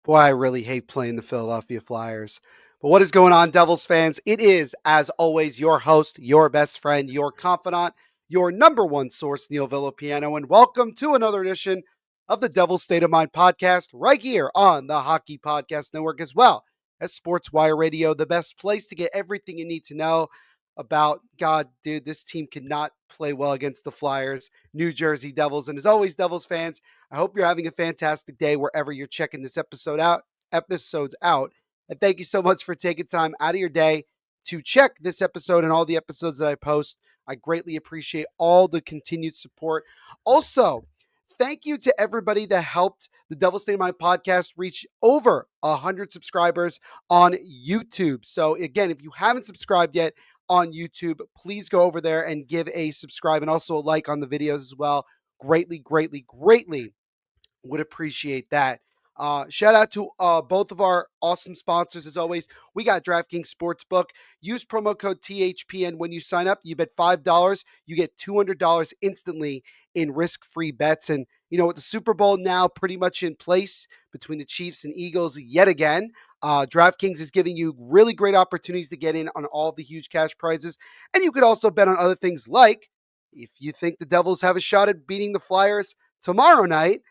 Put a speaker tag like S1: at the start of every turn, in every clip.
S1: Boy, I really hate playing the Philadelphia Flyers. But what is going on, Devils fans? It is, as always, your host, your best friend, your confidant, your number one source, Neil Villapiano, and welcome to another edition of the Devil's State of Mind podcast right here on the Hockey Podcast Network, as well as Sports Wire Radio, the best place to get everything you need to know about, God, dude, this team cannot play well against the Flyers, New Jersey Devils. And as always, Devils fans, I hope you're having a fantastic day wherever you're checking this episodes out. And thank you so much for taking time out of your day to check this episode and all the episodes that I post. I greatly appreciate all the continued support. Also, thank you to everybody that helped the Devil Stay My podcast reach over 100 subscribers on YouTube. So again, if you haven't subscribed yet on YouTube, please go over there and give a subscribe and also a like on the videos as well. Greatly, greatly, greatly would appreciate that. Shout out to both of our awesome sponsors. As always, we got DraftKings Sportsbook. Use promo code THPN when you sign up. You bet $5, you get $200 instantly in risk-free bets. And you know, with the Super Bowl now pretty much in place between the Chiefs and Eagles yet again, DraftKings is giving you really great opportunities to get in on all the huge cash prizes. And you could also bet on other things like if you think the Devils have a shot at beating the Flyers tomorrow night,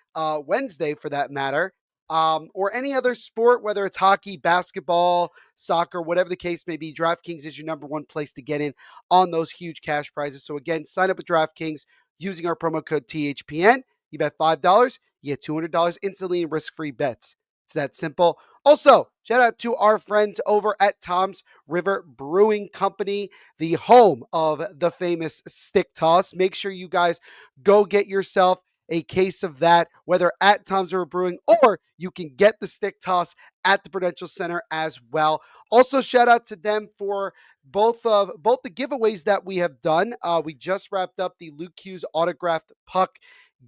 S1: Wednesday for that matter, or any other sport, whether it's hockey, basketball, soccer, whatever the case may be, DraftKings is your number one place to get in on those huge cash prizes. So again, sign up with DraftKings using our promo code THPN. You bet $5, you get $200 instantly in risk-free bets. It's that simple. Also, shout out to our friends over at Tom's River Brewing Company, the home of the famous stick toss. Make sure you guys go get yourself a case of that, whether at Tom's River Brewing or you can get the stick toss at the Prudential Center as well. Also, shout out to them for both the giveaways that we have done. We just wrapped up the Luke Hughes autographed puck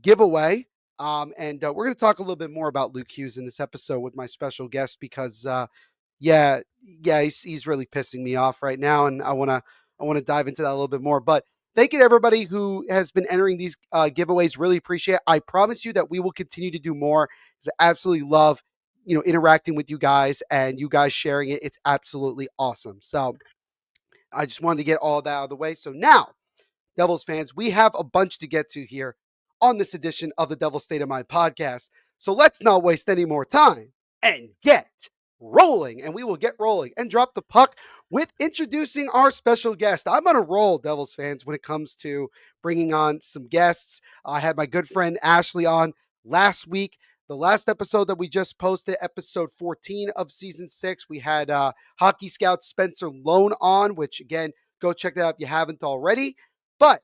S1: giveaway. And we're going to talk a little bit more about Luke Hughes in this episode with my special guest because, he's really pissing me off right now, and I want to dive into that a little bit more. But thank you to everybody who has been entering these giveaways. Really appreciate it. I promise you that we will continue to do more because I absolutely love, interacting with you guys and you guys sharing it. It's absolutely awesome. So I just wanted to get all that out of the way. So now, Devils fans, we have a bunch to get to here on this edition of the Devil's State of Mind podcast. So let's not waste any more time and get rolling. And we will get rolling and drop the puck with introducing our special guest. I'm on a roll, Devils fans, when it comes to bringing on some guests. I had my good friend Ashley on last week. The last episode that we just posted, episode 14 of season 6, we had hockey scout Spencer Lone on, which again, go check that out if you haven't already. But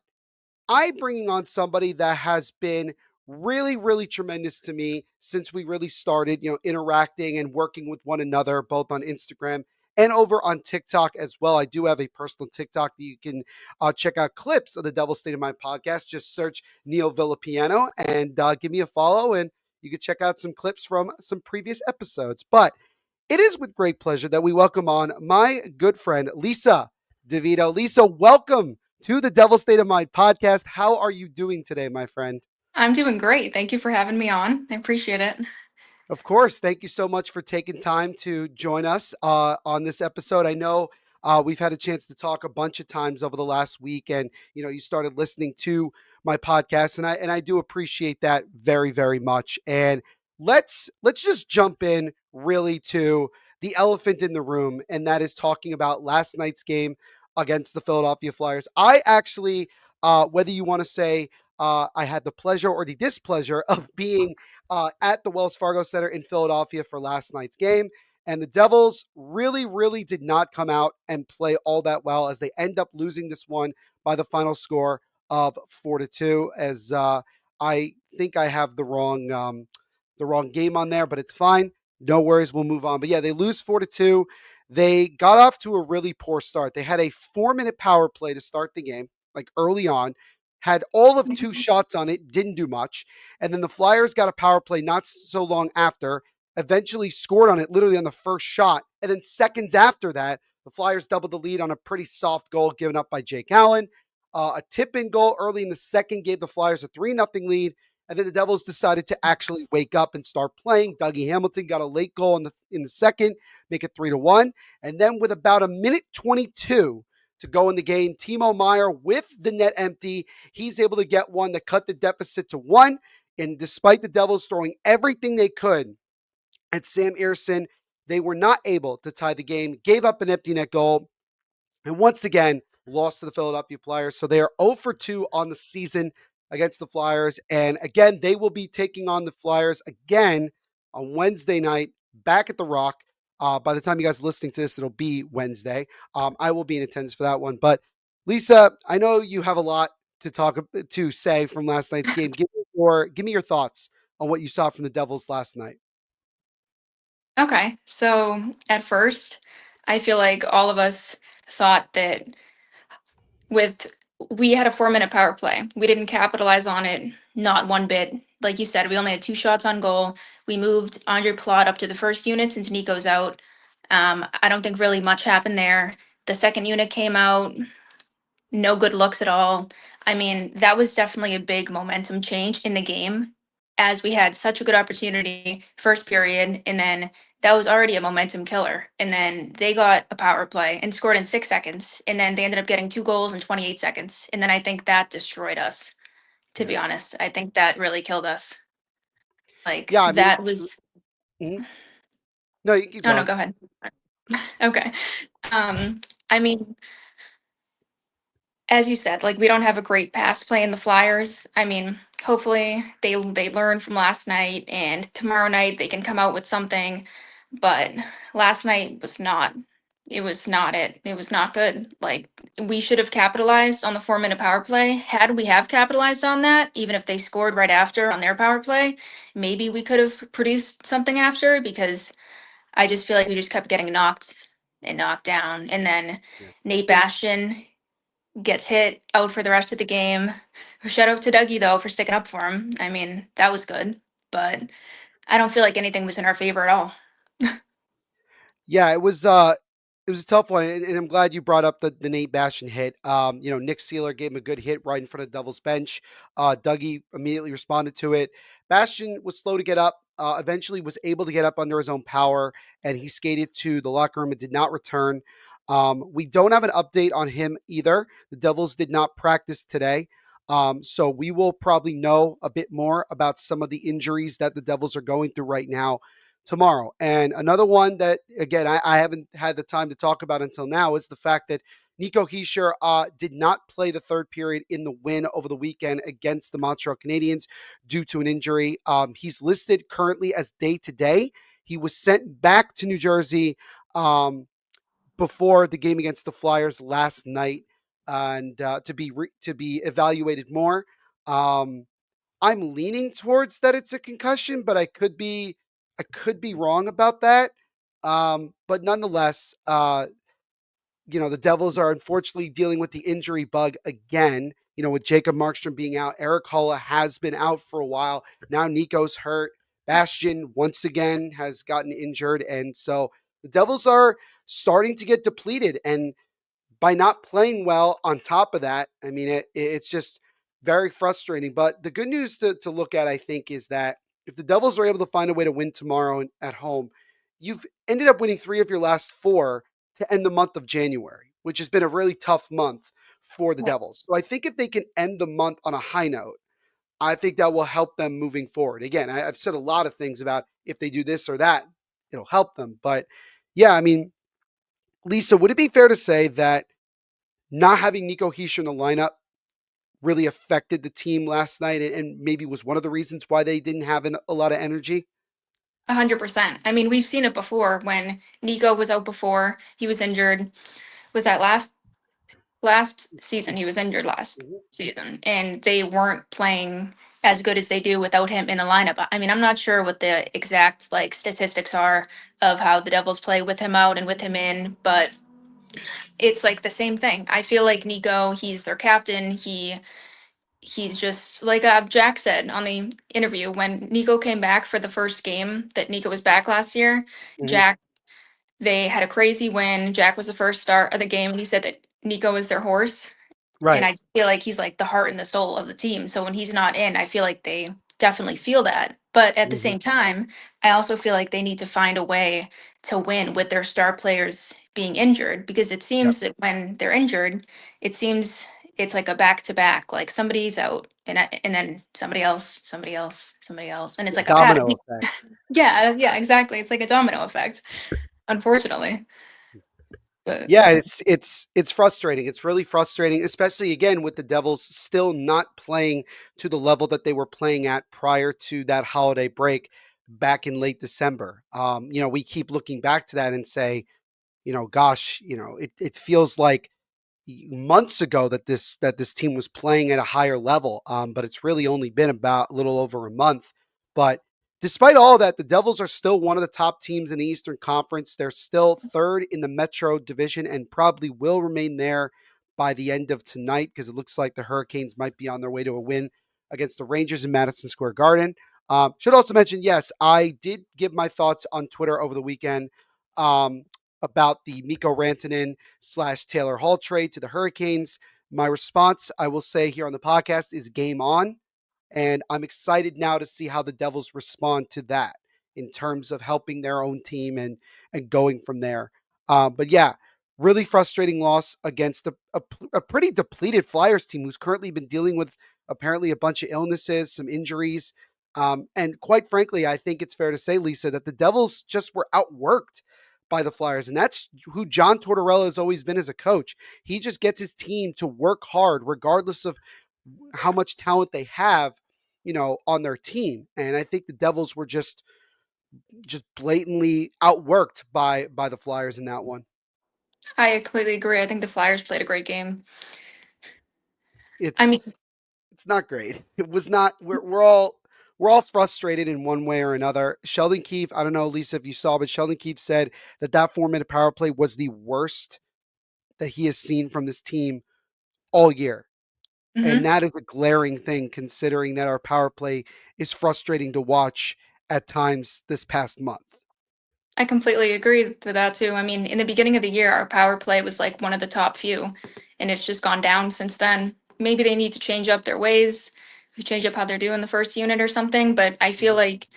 S1: I'm bringing on somebody that has been really, really tremendous to me since we really started, interacting and working with one another, both on Instagram and over on TikTok as well. I do have a personal TikTok that you can check out clips of the Devil State of Mind podcast. Just search Neil Villapiano and give me a follow, and you can check out some clips from some previous episodes. But it is with great pleasure that we welcome on my good friend, Lisa DeVito. Lisa, welcome to the Devil State of Mind podcast. How are you doing today, my friend?
S2: I'm doing great. Thank you for having me on. I appreciate it.
S1: Of course. Thank you so much for taking time to join us on this episode. I know we've had a chance to talk a bunch of times over the last week, and you started listening to my podcast, and I do appreciate that very, very much. And let's just jump in really to the elephant in the room, and that is talking about last night's game against the Philadelphia Flyers. I actually, whether you want to say I had the pleasure or the displeasure of being at the Wells Fargo Center in Philadelphia for last night's game. And the Devils really, really did not come out and play all that well as they end up losing this one by the final score of 4-2. As I think I have the wrong game on there, but it's fine. No worries, we'll move on. But yeah, they lose 4-2. They got off to a really poor start. They had a 4-minute power play to start the game, like early on, had all of two shots on it, didn't do much. And then the Flyers got a power play not so long after, eventually scored on it literally on the first shot. And then seconds after that, the Flyers doubled the lead on a pretty soft goal given up by Jake Allen. A tip-in goal early in the second gave the Flyers a 3-0 lead. And then the Devils decided to actually wake up and start playing. Dougie Hamilton got a late goal in the second, make it 3-1. And then with about a minute 22 to go in the game, Timo Meyer with the net empty, he's able to get one that cut the deficit to one. And despite the Devils throwing everything they could at Sam Earson, they were not able to tie the game, gave up an empty net goal, and once again lost to the Philadelphia Flyers. So they are 0 for 2 on the season against the Flyers. And again, they will be taking on the Flyers again on Wednesday night back at the Rock. By the time you guys are listening to this, it'll be Wednesday. I will be in attendance for that one. But Lisa, I know you have a lot to say from last night's game. Give me your thoughts on what you saw from the Devils last night.
S2: Okay. So at first, I feel like all of us thought that with we had a 4-minute power play. We didn't capitalize on it, not one bit. Like you said, we only had 2 shots on goal. We moved Andre Plot up to the first unit since Nico's out. I don't think really much happened there. The second unit came out, no good looks at all. I mean, that was definitely a big momentum change in the game as we had such a good opportunity first period, and then that was already a momentum killer. And then they got a power play and scored in 6 seconds, and then they ended up getting 2 goals in 28 seconds. And then I think that destroyed us, to
S1: Yeah.
S2: be honest. I think that really killed us. Like
S1: Yeah, I mean,
S2: that was
S1: mhm. No, you keep
S2: oh no,
S1: going.
S2: go ahead. Okay. Um, I mean, as you said, like we don't have a great pass play in the Flyers. I mean, hopefully they learn from last night and tomorrow night they can come out with something. But last night was not. It was not it. It was not good. Like we should have capitalized on the 4-minute power play. Had we have capitalized on that, even if they scored right after on their power play, maybe we could have produced something after because I just feel like we just kept getting knocked and knocked down. And then
S1: Yeah.
S2: Nate Bastion gets hit out for the rest of the game. Shout out to Dougie though for sticking up for him. I mean, that was good, but I don't feel like anything was in our favor at all.
S1: Yeah, it was a tough one, and I'm glad you brought up the Nate Bastion hit. Nick Sealer gave him a good hit right in front of the Devils bench. Dougie immediately responded to it. Bastion was slow to get up. Eventually, was able to get up under his own power, and he skated to the locker room and did not return. We don't have an update on him either. The Devils did not practice today. So we will probably know a bit more about some of the injuries that the Devils are going through right now tomorrow. And another one that, again, I haven't had the time to talk about until now is the fact that Nico Heischer did not play the third period in the win over the weekend against the Montreal Canadiens due to an injury. He's listed currently as day to day. He was sent back to New Jersey before the game against the Flyers last night, and to be evaluated more. Um, I'm leaning towards that it's a concussion, but I could be wrong about that. But nonetheless, the Devils are unfortunately dealing with the injury bug again. With Jacob Markstrom being out, Eric Holla has been out for a while. Now Nico's hurt. Bastion once again has gotten injured, and so the Devils are starting to get depleted. And by not playing well on top of that, I mean, it's just very frustrating. But the good news to look at, I think, is that if the Devils are able to find a way to win tomorrow at home, you've ended up winning 3 of your last 4 to end the month of January, which has been a really tough month for the
S2: Right.
S1: Devils. So I think if they can end the month on a high note, I think that will help them moving forward. Again, I've said a lot of things about if they do this or that, it'll help them. But yeah, I mean, Lisa, would it be fair to say that not having Nico Hischier in the lineup really affected the team last night and maybe was one of the reasons why they didn't have a lot of energy?
S2: 100%. I mean, we've seen it before when Nico was out before he was injured. Was that last season? He was injured last
S1: Mhm.
S2: season, and they weren't playing as good as they do without him in the lineup. I mean, I'm not sure what the exact like statistics are of how the Devils play with him out and with him in, but it's like the same thing. I feel like Nico, he's their captain. He's just like Jack said on the interview when Nico came back for the first game that Nico was back last year.
S1: Mhm.
S2: Jack, they had a crazy win. Jack was the first start of the game, and he said that Nico is their horse. And
S1: Right.
S2: I feel like he's like the heart and the soul of the team. So when he's not in, I feel like they definitely feel that. But at the
S1: Mhm.
S2: same time, I also feel like they need to find a way to win with their star players being injured, because it
S1: Yep.
S2: seems that when they're injured, it seems it's like a back to back, like somebody's out and then somebody else, somebody else, somebody else, and it's like a pattern.
S1: Domino effect.
S2: Yeah, yeah, exactly. It's like a domino effect, unfortunately. But
S1: Yeah, it's frustrating. It's really frustrating, especially again with the Devils still not playing to the level that they were playing at prior to that holiday break back in late December. We keep looking back to that and say, gosh, it feels like months ago that this team was playing at a higher level. But it's really only been about a little over a month. But despite all that, the Devils are still one of the top teams in the Eastern Conference. They're still third in the Metro Division and probably will remain there by the end of tonight because it looks like the Hurricanes might be on their way to a win against the Rangers in Madison Square Garden. Should also mention, yes, I did give my thoughts on Twitter over the weekend. Um, about the Mikko Rantanen / Taylor Hall trade to the Hurricanes. My response, I will say here on the podcast, is game on. And I'm excited now to see how the Devils respond to that in terms of helping their own team and going from there. But yeah, really frustrating loss against a pretty depleted Flyers team who's currently been dealing with apparently a bunch of illnesses, some injuries. And quite frankly, I think it's fair to say, Lisa, that the Devils just were outworked by the Flyers. And that's who John Tortorella has always been as a coach. He just gets his team to work hard, regardless of how much talent they have, on their team. And I think the Devils were just blatantly outworked by the Flyers in that one.
S2: I completely agree. I think the Flyers played a great game. I
S1: It's
S2: mean,
S1: it's not great. It was not. We're all frustrated in one way or another. Sheldon Keefe, I don't know, Lisa, if you saw, but Sheldon Keefe said that 4 minute power play was the worst that he has seen from this team all year. And
S2: mhm.
S1: that is a glaring thing considering that our power play is frustrating to watch at times this past month.
S2: I completely agree with that too. I mean, in the beginning of the year, our power play was like one of the top few, and it's just gone down since then. Maybe they need to change up their ways, change up how they're doing the first unit or something. But I feel
S1: Mhm,
S2: like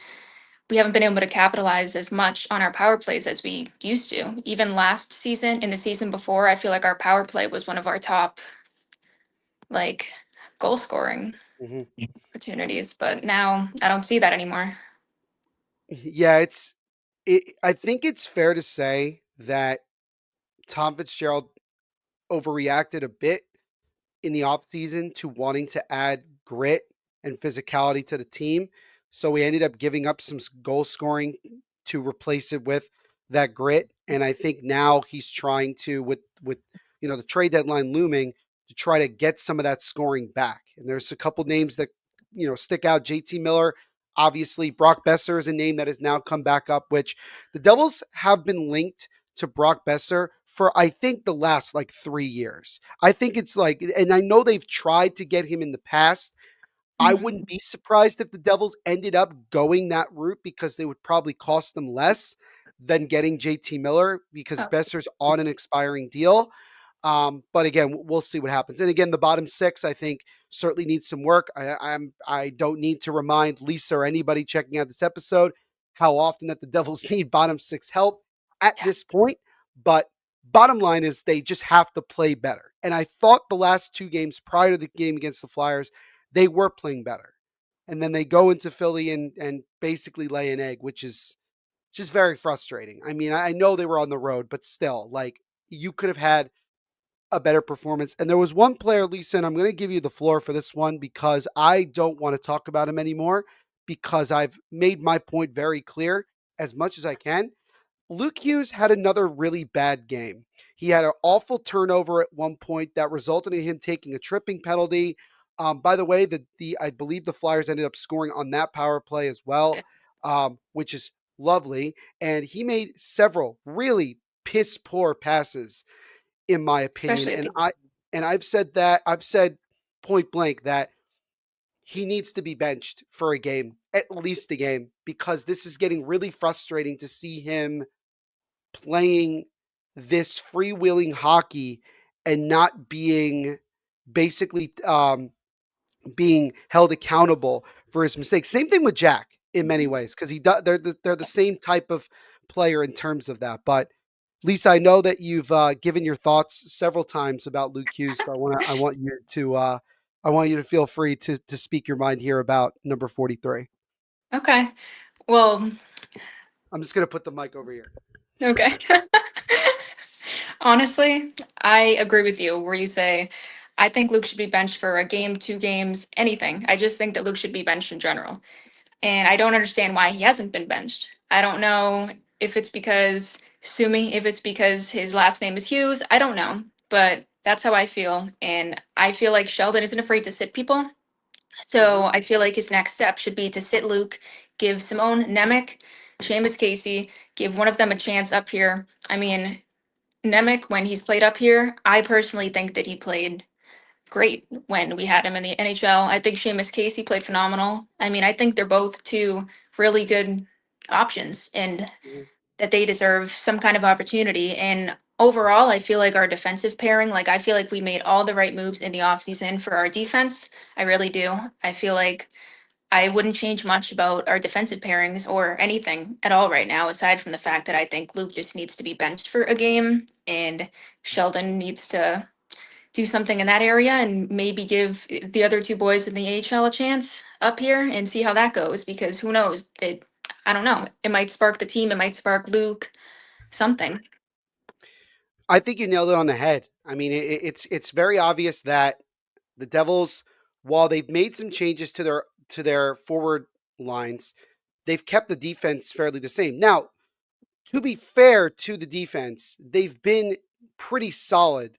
S2: we haven't been able to capitalize as much on our power plays as we used to. Even last season, in the season before, I feel like our power play was one of our top like goal scoring
S1: mhm.
S2: opportunities. But now I don't see that anymore.
S1: Yeah, I think it's fair to say that Tom Fitzgerald overreacted a bit in the offseason to wanting to add grit and physicality to the team. So we ended up giving up some goal scoring to replace it with that grit. And I think now he's trying to with the trade deadline looming to try to get some of that scoring back. And there's a couple names that stick out. JT Miller, obviously Brock Besser is a name that has now come back up, which the Devils have been linked to Brock Besser for I think the last like 3 years. I think it's like, and I know they've tried to get him in the past. I
S2: Mhm.
S1: wouldn't be surprised if the Devils ended up going that route because they would probably cost them less than getting JT Miller because
S2: Oh,
S1: Besser's on an expiring deal. But again, we'll see what happens. And again, the bottom six, I think, certainly needs some work. I don't need to remind Lisa or anybody checking out this episode how often that the Devils need bottom six help at
S2: yeah.
S1: this point. But bottom line is they just have to play better. And I thought the last two games prior to the game against the Flyers, they were playing better. And then they go into Philly and basically lay an egg, which is just very frustrating. I mean, I know they were on the road, but still, like you could have had a better performance. And there was one player, Lisa, and I'm going to give you the floor for this one because I don't want to talk about him anymore because I've made my point very clear as much as I can. Luke Hughes had another really bad game. He had an awful turnover at one point that resulted in him taking a tripping penalty. By the way, the I believe the Flyers ended up scoring on that power play as well, which is lovely. And he made several really piss poor passes in my opinion.
S2: Especially at
S1: And
S2: the
S1: I've said point blank that he needs to be benched for a game, at least a game, because this is getting really frustrating to see him playing this freewheeling hockey and not being basically being held accountable for his mistakes. Same thing with Jack in many
S2: Mhm.
S1: ways because he does. They're the same type of player in terms of that. But Lisa, I know that you've given your thoughts several times about Luke Hughes, so I want you to feel free to speak your mind here about number 43.
S2: Okay. Well,
S1: I'm just gonna put the mic over here.
S2: okay. Honestly, I agree with you where you say, I think Luke should be benched for a game, 2 games, anything. I just think that Luke should be benched in general. And I don't understand why he hasn't been benched. I don't know if it's because, sue me, if it's because his last name is Hughes. I don't know. But that's how I feel. And I feel like Sheldon isn't afraid to sit people.
S1: Hmm.
S2: So I feel like his next step should be to sit Luke, give Simone, Nemec, Seamus Casey, give one of them a chance up here. I mean, Nemec, when he's played up here, I personally think that he played great when we had him in the NHL. I think Seamus Casey played phenomenal. I mean, I think they're both two really good options and that they deserve some kind of opportunity. And overall, I feel like our defensive pairing, like I feel like we made all the right moves in the offseason for our defense. I really do. I feel like I wouldn't change much about our defensive pairings or anything at all right now, aside from the fact that I think Luke just needs to be benched for a game and Sheldon needs to do something in that area and maybe give the other two boys in the AHL a chance up here and see how that goes because who knows? I don't know. It might spark the team, it might spark Luke, something.
S1: I think you nailed it on the head. I mean, it's very obvious that the Devils, while they've made some changes to their forward lines, they've kept the defense fairly the same. Now, to be fair to the defense, they've been pretty solid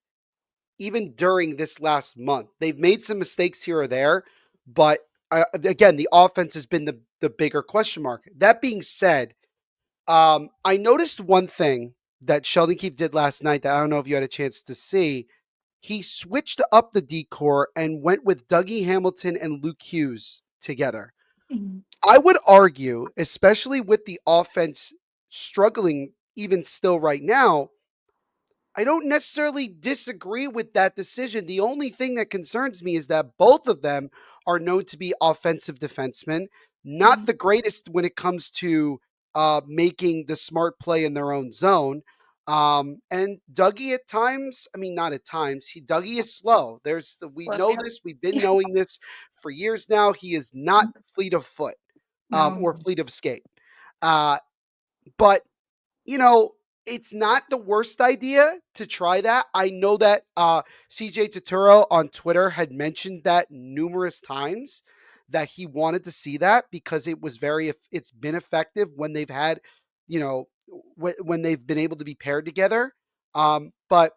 S1: even during this last month. They've made some mistakes here or there, but again, the offense has been the bigger question mark. That being said, I noticed one thing that Sheldon Keefe did last night that I don't know if you had a chance to see. He switched up the decor and went with Dougie Hamilton and Luke Hughes together.
S2: Mhm.
S1: I would argue, especially with the offense struggling even still right now, I don't necessarily disagree with that decision. The only thing that concerns me is that both of them are known to be offensive defensemen, not
S2: Mhm.
S1: the greatest when it comes to making the smart play in their own zone. And Dougie at times, I mean, not at times, Dougie is slow. We
S2: Well,
S1: know
S2: yeah.
S1: this. We've been knowing this for years now. He is not fleet of foot
S2: No.
S1: or fleet of skate. Uh, but you know, it's not the worst idea to try that. I know that CJ Turturro on Twitter had mentioned that numerous times that he wanted to see that because it's been effective when they've had, when they've been able to be paired together. But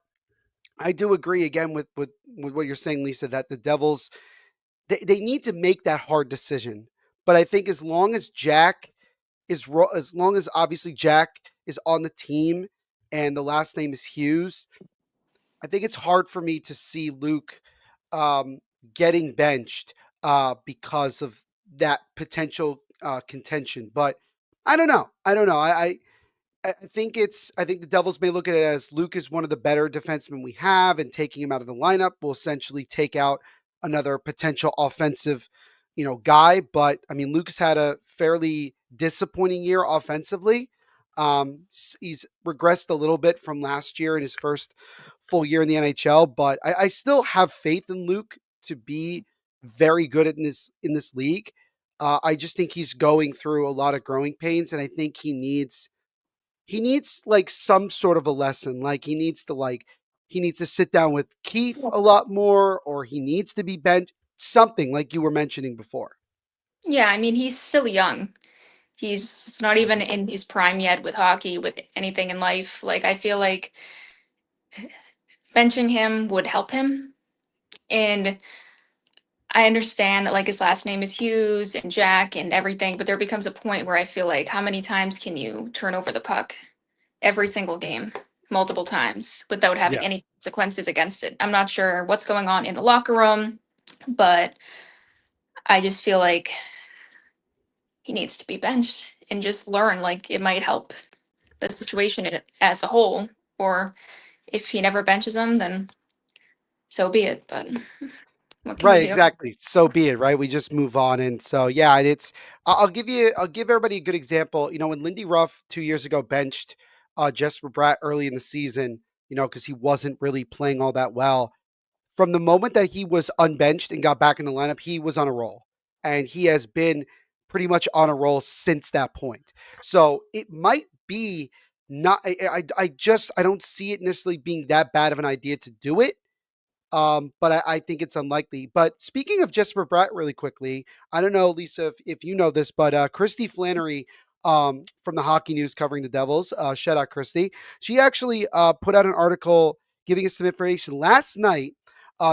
S1: I do agree again with what you're saying, Lisa, that the Devils they need to make that hard decision. But I think as long as obviously Jack is on the team and the last name is Hughes, I think it's hard for me to see Luke um, getting benched because of that potential contention. But I don't know. I don't know. I think the Devils may look at it as Luke is one of the better defensemen we have, and taking him out of the lineup will essentially take out another potential offensive, guy. But I mean, Luke's had a fairly disappointing year offensively. He's regressed a little bit from last year in his first full year in the NHL, but I still have faith in Luke to be very good in this league. I just think he's going through a lot of growing pains, and I think he needs like some sort of a lesson. Like he needs to sit down with Keith a lot more, or he needs to be bent something like you were mentioning before.
S2: Yeah, I mean, he's still young. He's not even in his prime yet with hockey, with anything in life. Like, I feel like benching him would help him. And I understand that like his last name is Hughes and Jack and everything, but there becomes a point where I feel like how many times can you turn over the puck every single game, multiple times without having
S1: Yeah.
S2: any consequences against it? I'm not sure what's going on in the locker room, but I just feel like he needs to be benched and just learn like it might help the situation as a whole. Or if he never benches him, then so be it. But What can you
S1: Right,
S2: do?
S1: exactly. So be it, right? We just move on, and so yeah, and I'll give everybody a good example. You know, when Lindy Ruff 2 years ago benched Jesper Bratt early in the season, you know, because he wasn't really playing all that well. From the moment that he was unbenched and got back in the lineup, he was on a roll, and he has been pretty much on a roll since that point. So it might be not. I don't see it necessarily being that bad of an idea to do it, but I think it's unlikely. But speaking of Jesper Bratt, really quickly, I don't know, Lisa, if you know this, but Christy Flannery from the Hockey News covering the Devils, shout out Christy, she actually put out an article giving us some information last night.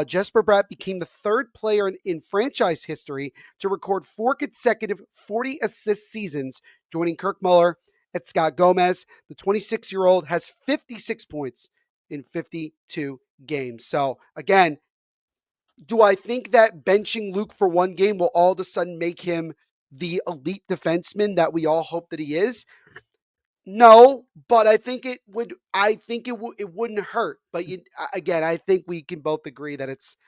S1: Jesper Bratt became the third player in franchise history to record four consecutive 40 assist seasons, joining Kirk Muller and Scott Gomez. The 26-year-old has 56 points in 52 games. So again, do I think that benching Luke for one game will all of a sudden make him the elite defenseman that we all hope that he is? No, but I think it would. I think it wouldn't hurt. But again, I think we can both agree that it's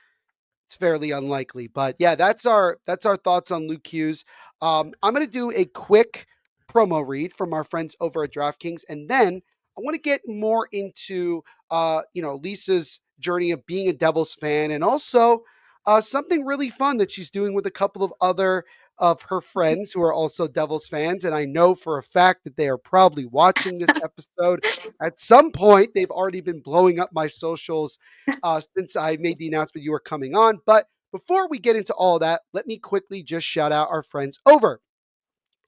S1: fairly unlikely. But yeah, that's our thoughts on Luke Hughes. I'm going to do a quick promo read from our friends over at DraftKings, and then I want to get more into Lisa's journey of being a Devils fan, and also something really fun that she's doing with a couple of other of her friends who are also Devils fans. And I know for a fact that they are probably watching this episode at some point. They've already been blowing up my socials since I made the announcement you were coming on. But before we get into all that, let me quickly just shout out our friends over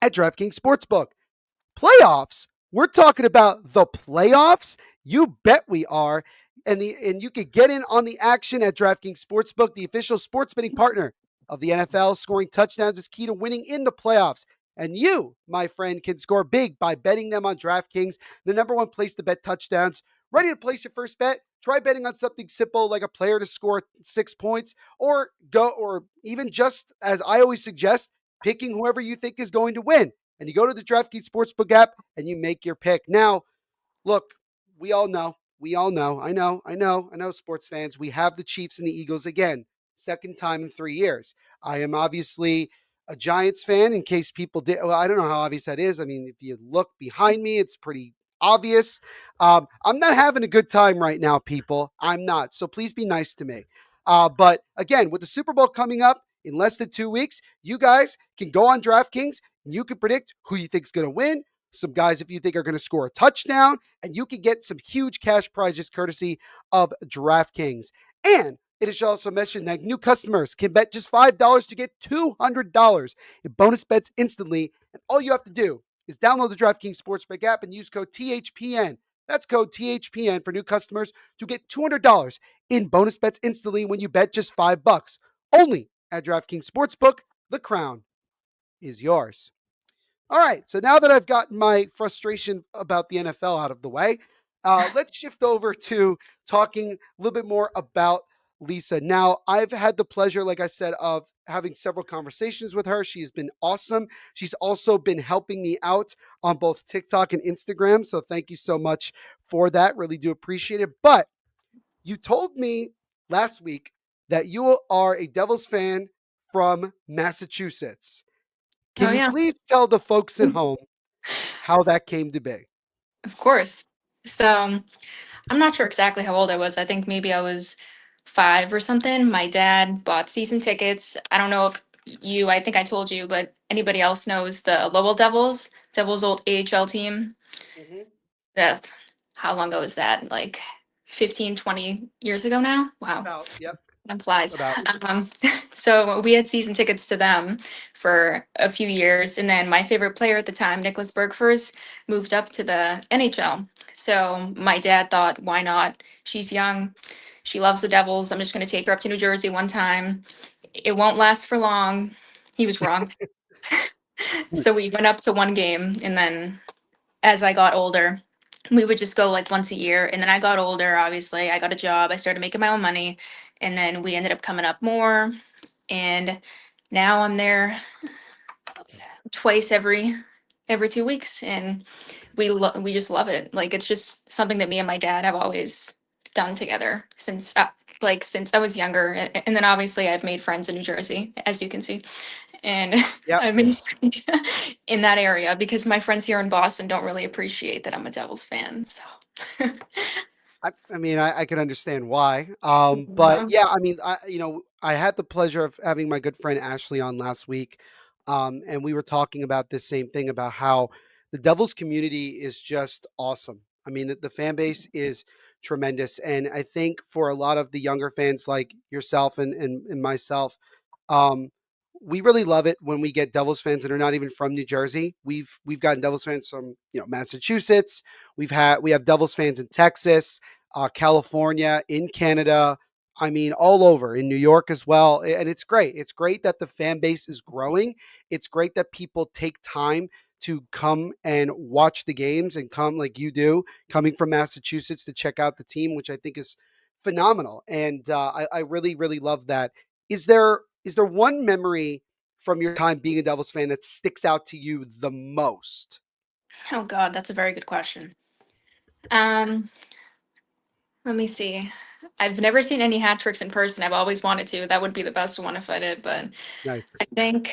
S1: at DraftKings Sportsbook. Playoffs? We're talking about the playoffs? You bet we are. And you can get in on the action at DraftKings Sportsbook, the official sports betting partner of the NFL. Scoring touchdowns is key to winning in the playoffs. And you, my friend, can score big by betting them on DraftKings, the number one place to bet touchdowns. Ready to place your first bet? Try betting on something simple like a player to score 6 points, or even just as I always suggest, picking whoever you think is going to win, and you go to the DraftKings Sportsbook app and you make your pick. Now, look, we all know, I know, sports fans. We have the Chiefs and the Eagles again, second time in 3 years. I am obviously a Giants fan. In case people did, well, I don't know how obvious that is. I mean, if you look behind me, it's pretty obvious. I'm not having a good time right now, people. I'm not. So please be nice to me. But again, with the Super Bowl coming up in less than 2 weeks, you guys can go on DraftKings and you can predict who you think is going to win. Some guys, if you think are going to score a touchdown, and you can get some huge cash prizes courtesy of DraftKings. And it is also mentioned that new customers can bet just $5 to get $200 in bonus bets instantly. And all you have to do is download the DraftKings Sportsbook app and use code THPN. That's code THPN for new customers to get $200 in bonus bets instantly when you bet just $5. Only at DraftKings Sportsbook. The crown is yours. All right. So now that I've gotten my frustration about the NFL out of the way, let's shift over to talking a little bit more about Lisa. Now, I've had the pleasure, like I said, of having several conversations with her. She has been awesome. She's also been helping me out on both TikTok and Instagram. So thank you so much for that. Really do appreciate it. But you told me last week that you are a Devils fan from Massachusetts.
S2: Oh
S1: Can you
S2: yeah,
S1: please tell the folks at home how that came to be?
S2: of course. So I'm not sure exactly how old I was. I think maybe I was 5 or something. My dad bought season tickets. I don't know if I think I told you, but anybody else knows the Lowell Devils, Devils old AHL team.
S1: Mhm.
S2: That How long ago was that? Like 15, 20 years ago now? Wow.
S1: About, yep,
S2: Time flies.
S1: about.
S2: Um, so we had season tickets to them for a few years, and then my favorite player at the time, Nicholas Bergfors, moved up to the NHL. So my dad thought, why not? She's young, she loves the Devils. I'm just going to take her up to New Jersey one time. It won't last for long. He was wrong. So we went up to one game, and then as I got older, we would just go like once a year. And then I got older, obviously. I got a job, I started making my own money, and then we ended up coming up more. And now I'm there twice every 2 weeks, and we just love it. Like it's just something that me and my dad have always done together since. like since I was younger, and then obviously I've made friends in New Jersey, as you can see, and
S1: Yep.
S2: I've been in that area because my friends here in Boston don't really appreciate that I'm a Devils fan. So,
S1: I mean, I can understand why. But
S2: yeah.
S1: yeah, I mean, I had the pleasure of having my good friend Ashley on last week, and we were talking about this same thing about how the Devils community is just awesome. I mean, the fan base is tremendous, and I think for a lot of the younger fans like yourself and myself, um, we really love it when we get Devils fans that are not even from New Jersey. We've gotten Devils fans from Massachusetts. We have Devils fans in Texas, California, in Canada. I mean, all over in New York as well. And it's great. It's great that the fan base is growing. It's great that people take time to come and watch the games and come like you do, coming from Massachusetts to check out the team, which I think is phenomenal. And I really, really love that. Is there one memory from your time being a Devils fan that sticks out to you the most?
S2: Oh God, that's a very good question. Um, Let me see. I've never seen any hat tricks in person. I've always wanted to. That would be the best one if I did. But
S1: Nice.
S2: I think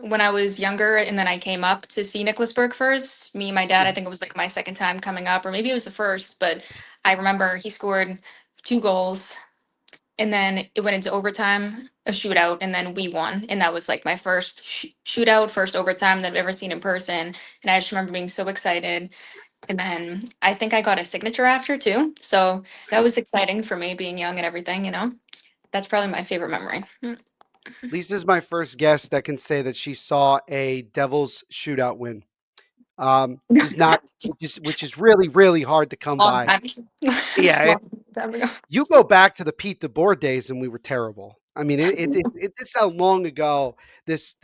S2: when I was younger and then I came up to see Nicholasburg first, me and my dad, I think it was like my second time coming up, or maybe it was the first, but I remember he scored 2 goals and then it went into overtime, a shootout, and then we won. And that was like my first shootout, first overtime that I've ever seen in person. And I just remember being so excited. And then I think I got a signature after too. So that
S1: Nice.
S2: was exciting for me being young and everything, you know? That's probably my favorite memory.
S1: Lisa's my first guest that can say that she saw a Devils shootout win. Which is not which is really, really hard to come
S2: Long
S1: by.
S2: time.
S1: Yeah,
S2: Long time ago.
S1: you go back to the Pete DeBoer days and we were terrible. I mean, it's how long ago this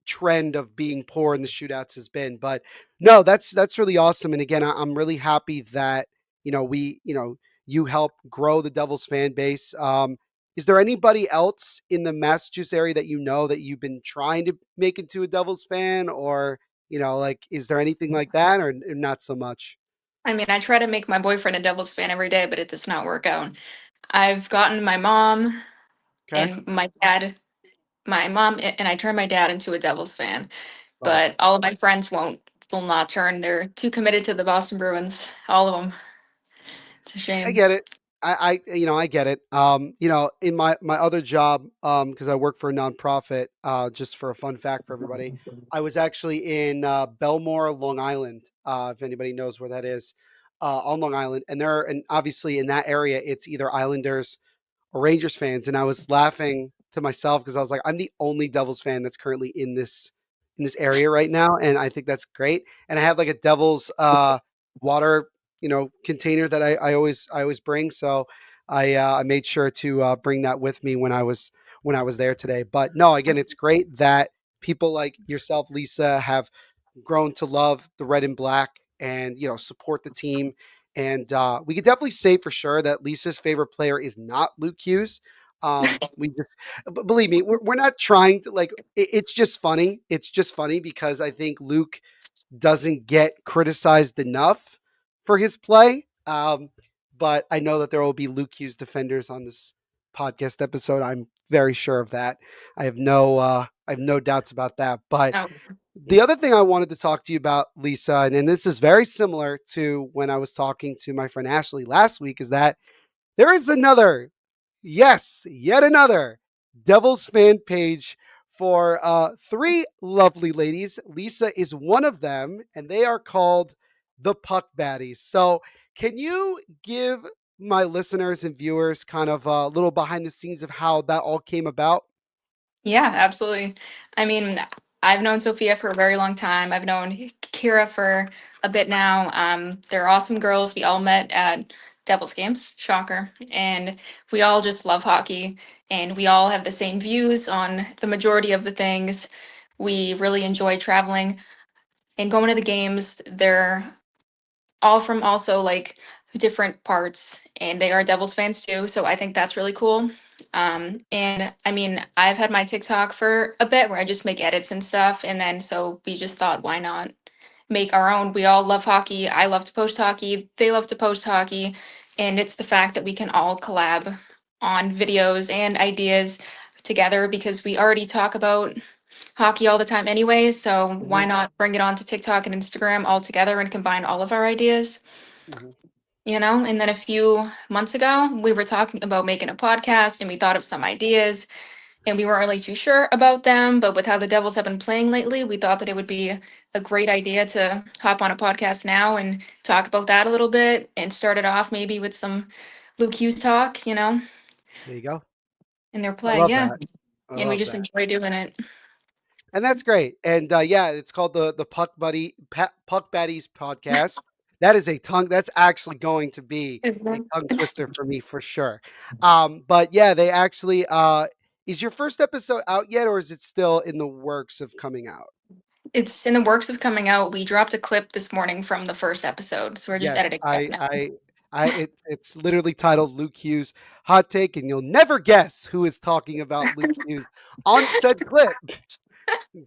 S1: trend of being poor in the shootouts has been. But no, that's really awesome. And again, I'm really happy that you help grow the Devils fan base. Is there anybody else in the Massachusetts area that you know that you've been trying to make into a Devils fan, or like is there anything like that, or not so much?
S2: I mean, I try to make my boyfriend a Devils fan every day, but it does not work out. I've gotten my mom
S1: Okay,
S2: and my dad, my mom, and I turned my dad into a Devils fan,
S1: love it.
S2: but all of my friends will not turn. They're too committed to the Boston Bruins, all of them. It's a
S1: I
S2: shame.
S1: get it. I get it. In my other job, because I work for a nonprofit, just for a fun fact for everybody, I was actually in Belmore, Long Island. If anybody knows where that is, on Long Island, and obviously in that area, it's either Islanders or Rangers fans, and I was laughing to myself because I was like, I'm the only Devils fan that's currently in this area right now, and I think that's great. And I had like a Devils water container that I always bring, so I made sure to bring that with me when I was there today. But no, again, it's great that people like yourself, Lisa, have grown to love the red and black and support the team. And we could definitely say for sure that Lisa's favorite player is not Luke Hughes. We just, believe me, we're not trying to like. It's just funny. It's just funny because I think Luke doesn't get criticized enough for his play. But I know that there will be Luke Hughes defenders on this podcast episode. I'm very sure of that. I have no doubts about that. But
S2: Oh,
S1: the other thing I wanted to talk to you about, Lisa, and this is very similar to when I was talking to my friend Ashley last week, is that there is another, yes, yet another Devils fan page for three lovely ladies. Lisa is one of them, and they are called the Puck Baddies. So, can you give my listeners and viewers kind of a little behind the scenes of how that all came about?
S2: yeah, absolutely. I mean, I've known Sophia for a very long time. I've known Kira for a bit now. They're awesome girls. We all met at Devils games, shocker. And we all just love hockey and we all have the same views on the majority of the things. We really enjoy traveling and going to the games. They're all from also like different parts and they are Devils fans too, so I think that's really cool. And I mean, I've had my TikTok for a bit where I just make edits and stuff, and then so we just thought why not make our own. We all love hockey. I love to post hockey, they love to post hockey, and it's the fact that we can all collab on videos and ideas together because we already talk about hockey all the time anyway. So why
S1: Mhm,
S2: not bring it on to TikTok and Instagram all together and combine all of our ideas?
S1: mhm.
S2: And then a few months ago, we were talking about making a podcast and we thought of some ideas and we weren't really too sure about them. But with how the Devils have been playing lately, we thought that it would be a great idea to hop on a podcast now and talk about that a little bit and start it off maybe with some Luke Hughes talk,
S1: There you go.
S2: in their
S1: I
S2: play.
S1: love
S2: Yeah.
S1: that. I
S2: And we
S1: love
S2: just
S1: that.
S2: enjoy doing it.
S1: And that's great. And yeah, it's called the Puck Baddies podcast. That is a tongue. That's actually going to be a
S2: Mhm.
S1: tongue twister for me for sure. But yeah, they actually. Is your first episode out yet, or is it still in the works of coming out?
S2: It's in the works of coming out. We dropped a clip this morning from the first episode, so we're just
S1: Yes,
S2: editing that now.
S1: it's literally titled Luke Hughes hot take, and you'll never guess who is talking about Luke Hughes on said clip.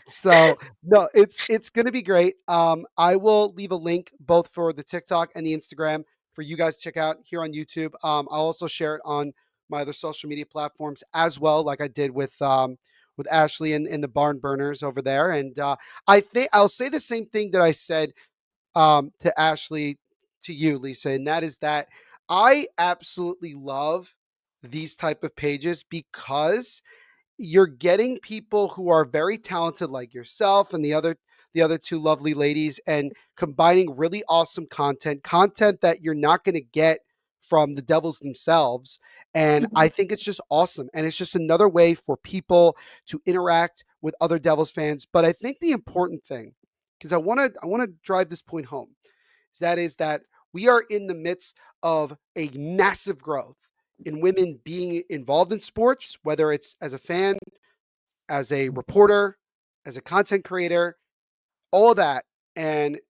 S1: So no, it's gonna be great. I will leave a link both for the TikTok and the Instagram for you guys to check out here on YouTube. I'll also share it on my other social media platforms as well, like I did with Ashley and the Barn Burners over there. And I think I'll say the same thing that I said to Ashley to you, Lisa, and that is that I absolutely love these type of pages because you're getting people who are very talented like yourself and the other two lovely ladies and combining really awesome content that you're not going to get from the devils themselves. And I
S2: Mhm.
S1: think it's just awesome, and it's just another way for people to interact with other devils fans. But I think the important thing, because I want to drive this point home, is that we are in the midst of a massive growth in women being involved in sports, whether it's as a fan, as a reporter, as a content creator, all of that. And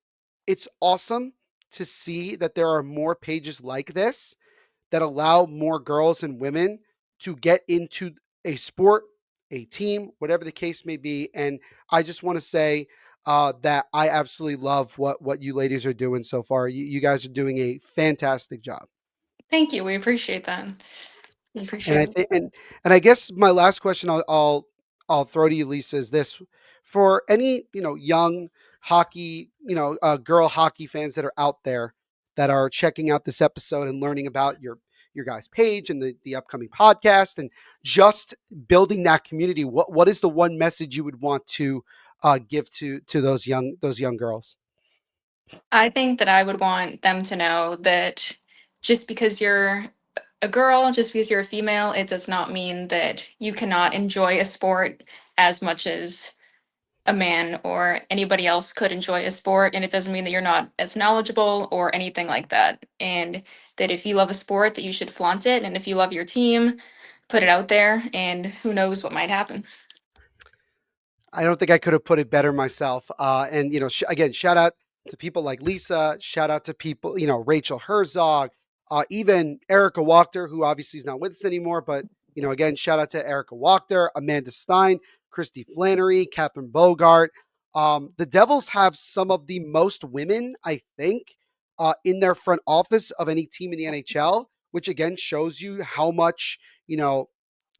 S1: it's awesome to see that there are more pages like this that allow more girls and women to get into a sport, a team, whatever the case may be. And I just want to say that I absolutely love what you ladies are doing so far. You guys are doing a fantastic job.
S2: Thank you. We appreciate that. We
S1: And
S2: appreciate
S1: I
S2: it.
S1: think and I guess my last question I'll throw to you, Lisa, is this: for any young hockey, girl hockey fans that are out there that are checking out this episode and learning about your guys' page and the upcoming podcast and just building that community, what is the one message you would want to give to those young girls?
S2: I think that I would want them to know that just because you're a girl, just because you're a female, it does not mean that you cannot enjoy a sport as much as a man or anybody else could enjoy a sport. And it doesn't mean that you're not as knowledgeable or anything like that. And that if you love a sport, that you should flaunt it. And if you love your team, put it out there. And who knows what might happen.
S1: I don't think I could have put it better myself. And again, shout out to people like Lisa. Shout out to people, Rachel Herzog, even Erica Wachter, who obviously is not with us anymore. But again, shout out to Erica Wachter, Amanda Stein, Christy Flannery, Catherine Bogart. The Devils have some of the most women, I think, in their front office of any team in the NHL, which again shows you how much you know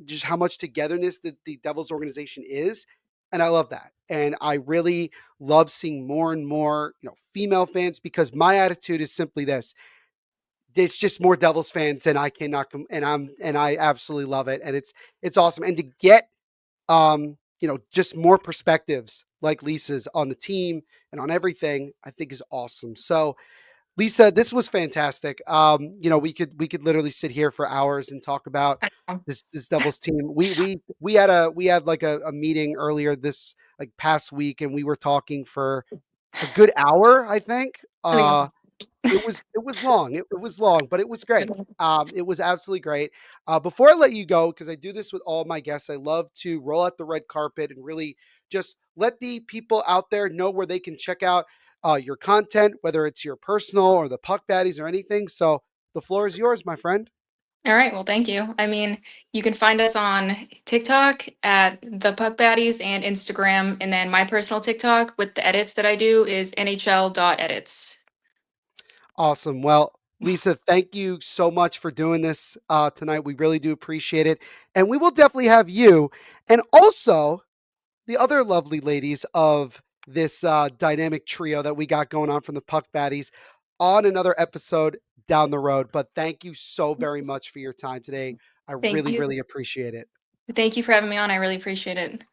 S1: just how much togetherness the Devils organization is. And I love that. And I really love seeing more and more, female fans, because my attitude is simply this: it's just more Devils fans, and I cannot and I absolutely love it. And it's awesome. And to get just more perspectives like Lisa's on the team and on everything, I think is awesome. So Lisa, this was fantastic. We could literally sit here for hours and talk about this Devils team. We had like a meeting earlier this like past week, and we were talking for a good hour, I think.
S2: I think it was
S1: It was long. It was long, but it was great.
S2: good.
S1: It was absolutely great. Before I let you go, because I do this with all my guests, I love to roll out the red carpet and really just let the people out there know where they can check out your content, whether it's your personal or the Puck Baddies or anything. So the floor is yours, my friend.
S2: All right. Well, thank you. I mean, you can find us on TikTok at the Puck Baddies and Instagram. And then my personal TikTok with the edits that I do is NHL.edits.
S1: Awesome. Well, Lisa, thank you so much for doing this tonight. We really do appreciate it. And we will definitely have you and also the other lovely ladies of this dynamic trio that we got going on from the Puck Baddies on another episode down the road. But thank you so very much for your time today. I
S2: Thank
S1: really,
S2: you.
S1: really appreciate it.
S2: Thank you for having me on. I really appreciate it.